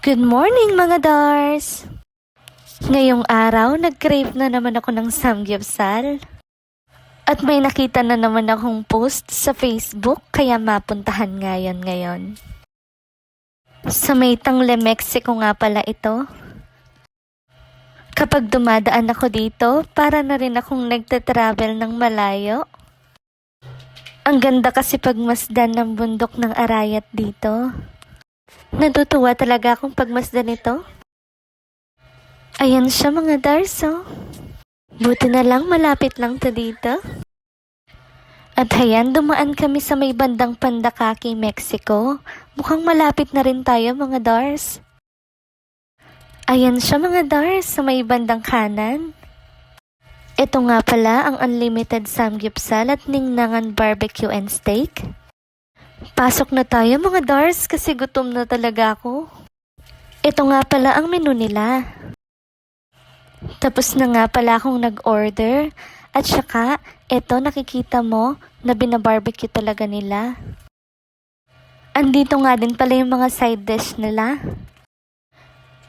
Good morning mga Dars! Ngayong araw, nag-crave na naman ako ng samgyupsal. At may nakita na naman akong post sa Facebook, kaya mapuntahan ngayon. Sa may Tangle, Mexico nga pala ito. Kapag dumadaan ako dito, para na rin akong nagtatravel ng malayo. Ang ganda kasi pagmasdan ng bundok ng Arayat dito. Natutuwa talaga akong pagmasdan ito. Ayan siya mga Darso. Buti na lang malapit lang to dito. At ayan, dumaan kami sa may bandang Pandakaki, Mexico. Mukhang malapit na rin tayo mga Dars. Ayan siya mga Dars sa may bandang kanan. Ito nga pala ang unlimited samgyupsal at Ningnangan barbecue and steak. Pasok na tayo mga Dars kasi gutom na talaga ako. Ito nga pala ang menu nila. Tapos na nga pala akong nag-order. At saka, ito nakikita mo na binabarbecue talaga nila. Andito nga din pala yung mga side dish nila.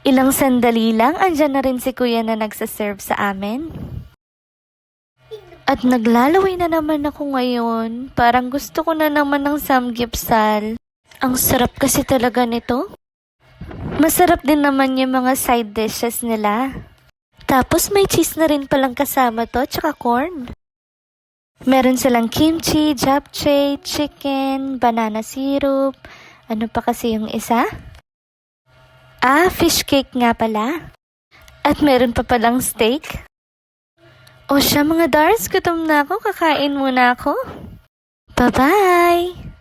Ilang sandali lang, andyan na rin si kuya na nagsaserve sa amin. At naglalaway na naman ako ngayon. Parang gusto ko na naman ng samgyupsal. Ang sarap kasi talaga nito. Masarap din naman yung mga side dishes nila. Tapos may cheese na rin palang kasama to, tsaka corn. Meron silang kimchi, japchae, chicken, banana syrup. Ano pa kasi yung isa? Fish cake nga pala. At meron pa palang steak. O siya mga Dars, gutom na ako, kakain muna ako. Bye-bye!